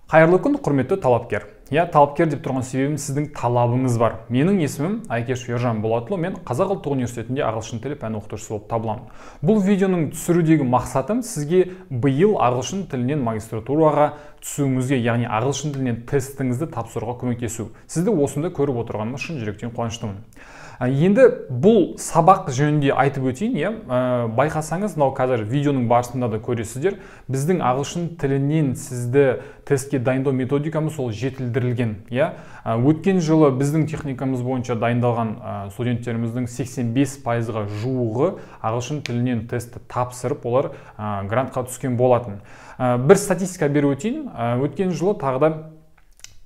Қайырлы күн, құрметті талапкер. Талапкер деп тұрған себебім сіздің талабыңыз бар. Менің есімім Айкеш Ержан Болатұлы, мен Қазақ ұлттық университетінде ағылшын тілі пәні оқытушысы болып табыламын. Бұл видеоның түсірудегі мақсатым сізге биыл ағылшын тілінен магистратураға түсуіңізге, яғни ағылшын тілінен тестіңізді тапсыруға көмектесу. Сізді осында көріп отырғаныма шын жүректен қуаныштымын. Енді бұл сабақ жөнінде айтып өтейін, байқасаңыз, мынау қазір видеоның барысында да көресіздер, біздің ағылшын тілінен сізді тестке дайындау методикамыз сол жетілдірілген. Өткен жылы біздің техникамыз бойынша дайындалған студенттеріміздің 85%-ға жуығы ағылшын тілінен тестті тапсырып, олар грантқа түскен болатын. Бір статистика беріп өтейін, өткен жылы тағы да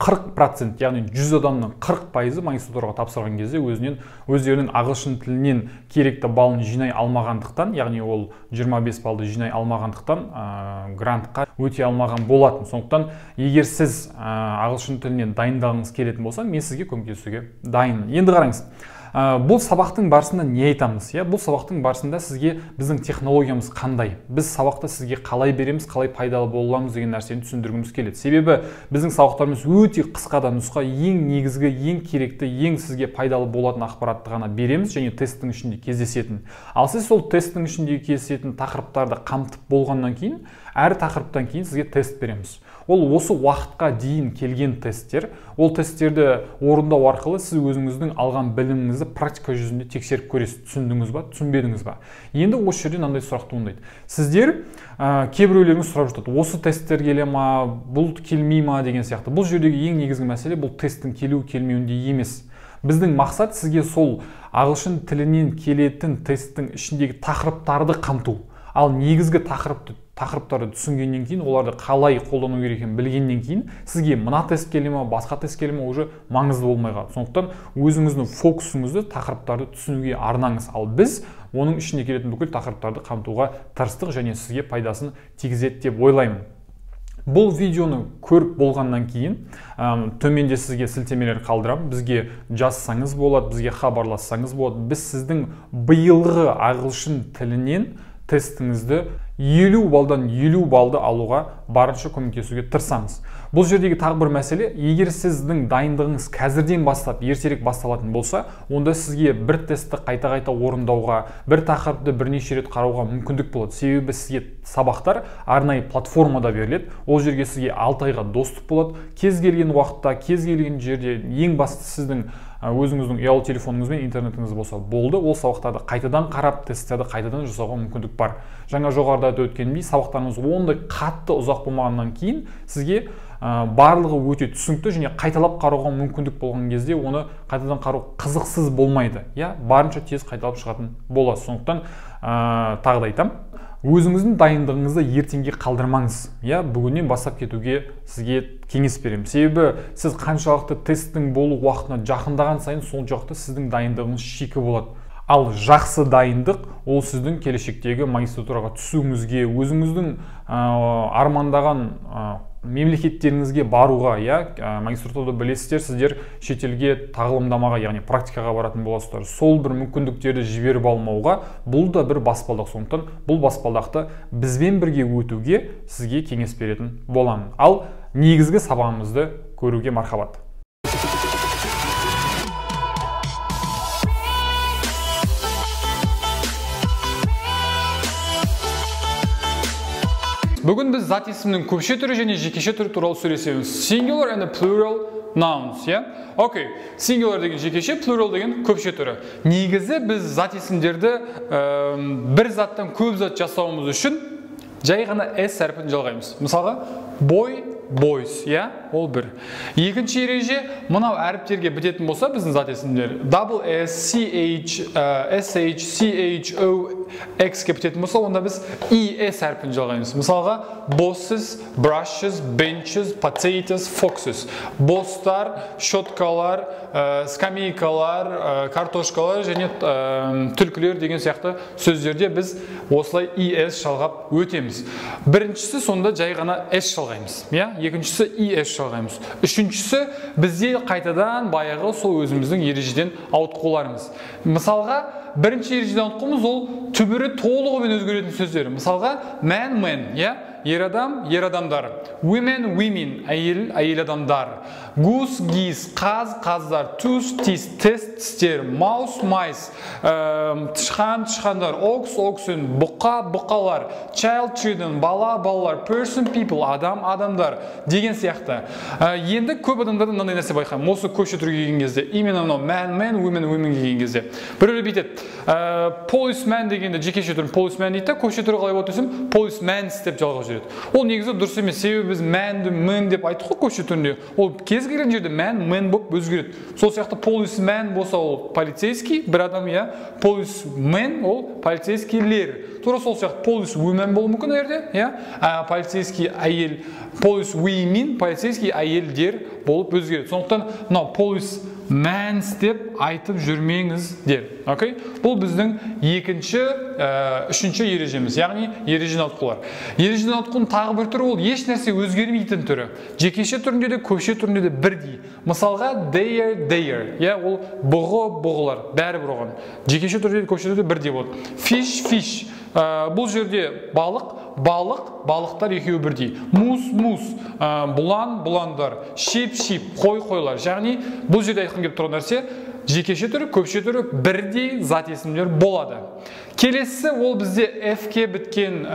40%, яғни 100 адамның 40%-ы магистратураға тапсырған кезде өздерінің ағылшын тілінен керекті балын жинай алмағандықтан, яғни ол 25 балды жинай алмағандықтан грантқа өте алмаған болатын. Сондықтан, егер сіз ағылшын тілінен дайындалғыңыз келетін болса, мен сізге көмектесуге дайынмын. Енді қараңыз. Бұл сабақтың барысында не айтамыз? Бұл сабақтың барысында сізге біздің технологиямыз қандай? Біз сабақта сізге қалай береміз, қалай пайдалы боламыз деген нәрсені түсіндіргіміз келеді. Себебі біздің сабақтарымыз өте қысқада нұсқа, ең негізгі, ең керекті, ең сізге пайдалы болатын ақпаратты ғана береміз және тесттің ішінде кездесетін. Ал сіз сол тесттің ішінде кездесетін тақырыптарды қамтып болғаннан кейін, әр тақырыптан кейін сізге тест береміз. Ол осы уақытқа дейін келген тесттер, ол тесттерді орындау арқылы сіз өзіңіздің алған біліміңізді практика жүзінде тексеріп көресіз. Түсіндіңіз ба, түсінбедіңіз ба? Енді осы жерден мынандай сұрақ туындайды. Сіздер кейбіреулеріңіз сұрап жатады, осы тесттер келе ма, бұл келмей ма деген сияқты. Бұл жердегі ең негізгі мәселе бұл тесттің келу келмеуінде емес. Біздің мақсат сізге сол ағылшын тілінен келетін тесттің ішіндегі тақырыптарды қамту. Ал негізгі тақырыптарды түсінгеннен кейін, оларды қалай қолдану керек екенін білгеннен кейін, сізге мына тест келе ме, басқа тест келе ме уже маңызды болмай қалады. Сондықтан өзіңіздің фокусыңызды тақырыптарды түсінуге арнаңыз. Ал біз оның ішіне келетін бүкіл тақырыптарды қамтуға тырыстық және сізге пайдасын тигізеді деп ойлаймын. Бұл видеоны көріп болғаннан кейін төменде сізге сілтемелер қалдырамын. Бізге жазсаңыз болады, бізге хабарлассаңыз болады. Біз сіздің биылғы ағылшын тілінен тестіңізді 50 балдан 50 балды алуға барынша көмектесуге тырысамыз. Бұл жердегі тағы бір мәселе, егер сіздің дайындығыңыз қазірден бастап, ертерек басталатын болса, онда сізге бір тестті қайта-қайта орындауға, бір тақырыпты бірнеше рет қарауға мүмкіндік болады. Себебі сізге сабақтар арнайы платформада беріледі. Ол жерге сізге 6 айға доступ болады. Кез келген уақытта, кез келген жерде ең басты сіздің өзіңіздің ұялы телефоныңыз бен интернетіңіз болса болды. Ол сабақтарды қайтадан қарап, тесттерді қайтадан жасауға мүмкіндік бар. Жаңа жоғарыда өткенімдей, сабақтарыңыз ондай қатты ұзақ болмағаннан кейін сізге барлығы өте түсінікті және қайталап қарауға мүмкіндік болған кезде оны қайтадан қарау қызықсыз болмайды. Барынша тез қайталап шығатын болады. Сондықтан тағы да айтам, өзіңіздің дайындығыңызды ертеңге қалдырмаңыз. Бүгіннен бастап кетуге сізге кеңес беремін. Себебі сіз қаншалықты тесттің болу уақытына жақындаған сайын сол жақты сіздің дайындығыңыз шикі болады. Ал жақсы дайындық ол сіздің келешектегі магистратураға түсуіңізге, өзіңіздің армандаған мемлекеттеріңізге баруға, магистратурада білесіздер, сіздер шетелге тағылымдамаға, яғни практикаға баратын боласыздар. Сол бір мүмкіндіктерді жіберіп алмауға, бұл да бір баспалдақ. Сондықтан бұл баспалдақты бізбен бірге өтуге сізге кеңес беретін боламын. Ал негізгі сабағымызды көруге мархабат. Бүгін біз зат есімнің көпше түрі және жекеше түрі туралы сөйлесеміз. Singular and plural nouns, Окей, singular деген жекеше, plural деген көпше түрі. Негізі біз зат есімдерді бір заттан көп зат жасауымыз үшін жай ғана S әрпін жалғаймыз. Мысалға, boy, boys, ол бір. Екінші ереже, мынау әріптерге бітетін болса, біздің зат есімдер double S, CH, SH, CHO, X-ке бітетін болса, онда біз ES әрпін жалғаймыз. Мысалға, bosses, brushes, benches, potatoes, foxes. Бостар, щеткалар, скамейкалар, картошкалар және түлкілер деген сияқты сөздерде біз осылай ES жалғап өтеміз. Біріншісі сонда жай ғана S жалғаймыз. Екіншісі ES жалғаймыз. Үшіншісі бізде қайтадан баяғы сол өзіміздің ережеден ауытқуларымыз. Мысалға, бірінші ережеден ауытқуымыз ол түбірі толығымен өзгеретін сөздер. Мысалға, man, ер адам, ер адамдар. Women, women, әйел, әйел адамдар. Goose, geese, қаз, қаздар. Tooth, teeth, тест, тістер. Mouse, mice, тышқан, тышқандар. Ox, oxen, бұқа, бұқалар. Child, children, бала, балалар. Person, people, адам, адамдар деген сияқты. Енді көп адамдардан мынандай нәрсе байқаймын. Осы көше түрге келген кезде, именно мынау man, man, women, women келген кезде. Біреулер бүйтеді. Policeman дегенде жекеше түрін policeman дейді, көше түрі қалай болады десем, policeman деп жалғап жүреді. Ол негізі дұрыс емес, себебі біз man-ді man деп айттық қой көше түрінде. Ол кез келген жерде man, man болып өзгереді. Сол сияқты policeman болса ол полицейский, бір адам, иә, policeman ол полицейскийлер. Тура сол сияқты policewoman болуы мүмкін жерде, иә, полицейский әйел, policewomen, полицейский әйелдер болып өзгереді. Сондықтан мынау policeman деп айтып жүрмеңіздер. Окей? Бұл біздің үшінші ережеміз, яғни ережені ауытқулар. Ережені ауытқудың тағы бір түрі ол еш нәрсе өзгермейтін түрі. Жекеше түрінде де, көпше түрінде де бірдей. Мысалға their, иә, ол бұғылар, бәрі бір оған. Жекеше түрінде де, көпше түрінде де бірдей болады. Fish. Бұл жерде балықтар екеуі бірдей. Мус, бұландар. Sheep, қойлар. Яғни бұл жерде айтқым келіп тұрған нәрсе жекеше түрі, көпше түрі бірдей зат есімдер болады. Келесі ол бізде F-ке біткен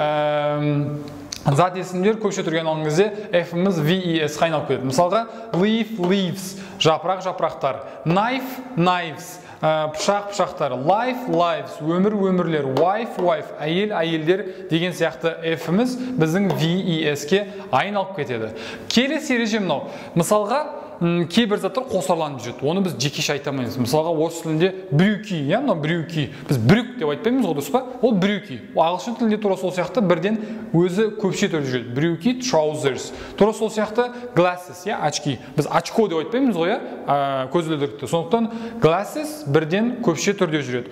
зат есімдер көпше түрге айналған кезде F-іміз VES айналып кетеді. Мысалға leaves, жапырақтар. Knives, пышақтар. Lives, өмірлер. Wife, әйелдер деген сияқты F-іміз біздің VES-ке айналып кетеді. Келесі ереже мынау. Мысалға кейбір заттар қосарланып жүреді. Оны біз жекеше айта алмаймыз. Мысалға орыс тілінде брюки, иә, мынау брюки. Біз брюк деп айтпаймыз ғой, дұрыс па? Ол брюки. Ағылшын тілінде тура сол сияқты бірден өзі көпше түрде жүреді. Брюки, trousers. Тура сол сияқты glasses, иә, очки. Біз очко деп айтпаймыз ғой, иә, көзілдірікті. Сондықтан glasses бірден көпше түрде жүреді.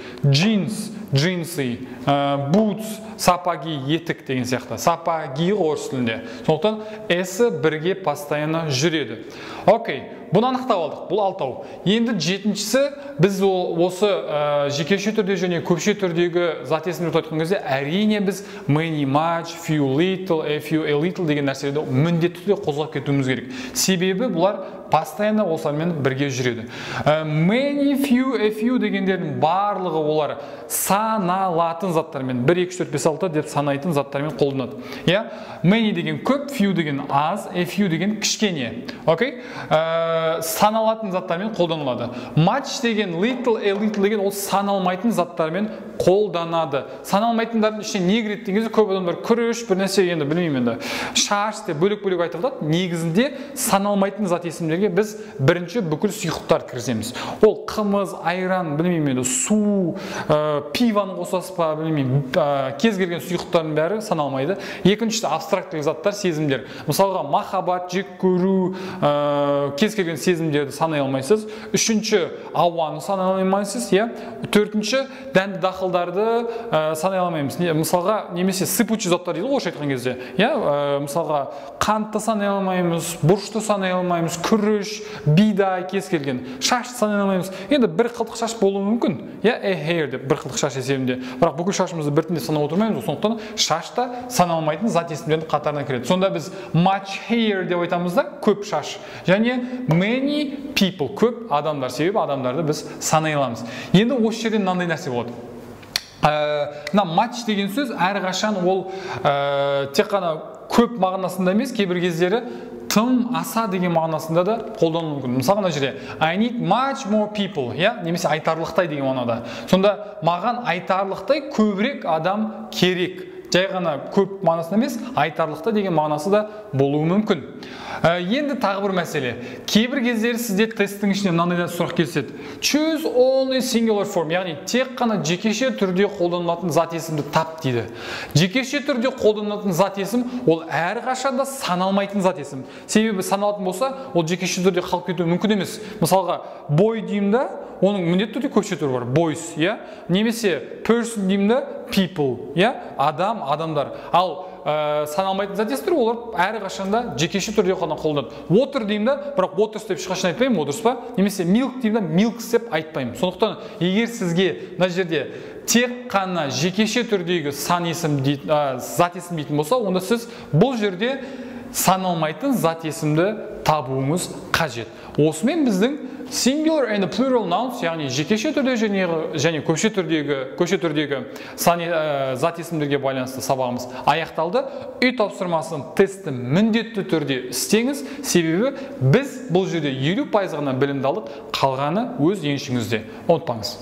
Джинсы, boots, сапаги, етік деген сияқты. Сапаги орыс тілінде. Сондықтан S бірге постоянно жүреді. Окей, бұны анықтап алдық, бұл 6-ау. Енді 7-шісі біз осы жекеше түрде және көпше түрдегі зат есімдерді айтқан кезде әрине біз many, much, few, little, a few, a little деген нәрселерді міндетті түрде қозғап кетуіміз керек. Себебі бұлар постоянно осылармен бірге жүреді. Many, few, a few дегендердің барлығы олар саналатын заттармен 1, 2, 4, 5, 6 деп санайтын заттармен қолданады. Many деген көп, few деген аз, a few деген кішкене. Окей? Саналатын заттармен қолданылады. Much деген, little, a little деген ол саналмайтын заттармен қолданады. Саналмайтындардың ішіне не кіреді деген кезде көп адамдар күріш, бір нәрсе енді білмеймін енді. Шаш деп бөлек-бөлек айтылады. Негізінде саналмайтын зат есімдерге біз бірінші бүкіл сұйықтар кіргіземіз. Ол қымыз, айран, білмеймін енді, су, пиваны қосасыз ба, білмеймін, кез келген сұйықтардың бәрі саналмайды. Екіншісі абстрактілік заттар, сезімдер. Мысалға махаббат, жек көру, кез келген сезімдерді санай алмайсыз. Үшінші ауаны санай алмайсыз, иә. Төртінші дәнді дақылдарды санай алмаймыз. Мысалға немесе сыпучий заттар дейді орысша айтқан кезде, иә. Мысалға қантты санай алмаймыз, бұрышты санай алмаймыз, күріш, бидай, кез келген. Шашты санай алмаймыз. Енді бір қылтық шаш болуы мүмкін, иә, hair деп бір қылтық шаш есебінде. Бірақ бүкіл шашымызды біртіндеп санап отырмаймыз, сондықтан шашта саналмайтын зат есімдердің қатарына кіреді. Сонда біз much hair деп айтамыз да, көп шаш. Және many people, көп адамдар, себебі адамдарды біз санай аламыз. Енді осы жерден мынандай нәрсе болады. Much деген сөз әрқашан ол тек қана көп мағынасында емес, кейбір кездері тым, аса деген мағынасында да қолданылуы мүмкін. Мысалы мына жерде I need much more people, иә, немесе айтарлықтай деген мағынада. Сонда маған айтарлықтай көбірек адам керек. Жай ғана көп мағынасында емес, айтарлықтай деген мағынасы да болуы мүмкін. Енді тағы бір мәселе. Кейбір кездері сізде тесттің ішіне мынандай сұрақ келседі. Choose only singular form, яғни тек қана жекеше түрде қолданылатын зат есімді тап дейді. Жекеше түрде қолданылатын зат есім ол әрқашанда саналмайтын зат есім. Себебі саналатын болса, ол жекеше түрде қалып кетуі мүмкін емес. Мысалға, boy деймін да, оның міндетті түрде көпше түрі бар, boys, иә? Немесе person деймін да, people, иә? Адам, адамдар. Ал саналмайтын зат есімдер олар әрқашанда жекеше түрде ғана қолданады. Water деймін да, бірақ waters деп ешқашан айтпаймын, дұрыс па? Немесе milk деймін да, milks деп айтпаймын. Сондықтан егер сізге мына жерде тек қана жекеше түрдегі сан есім зат есім дейтін болса, онда сіз бұл жерде саналмайтын зат есімді табуыңыз қажет. Осымен біздің singular and plural nouns, яғни жекеше түрде және көпше түрдегі зат есімдерге байланысты сабағымыз аяқталды. Үй тапсырмасын тестті міндетті түрде істеңіз, себебі біз бұл жерде 50% ғана білімді алдық, қалғаны өз еншіңізде. Ұмытпаңыз.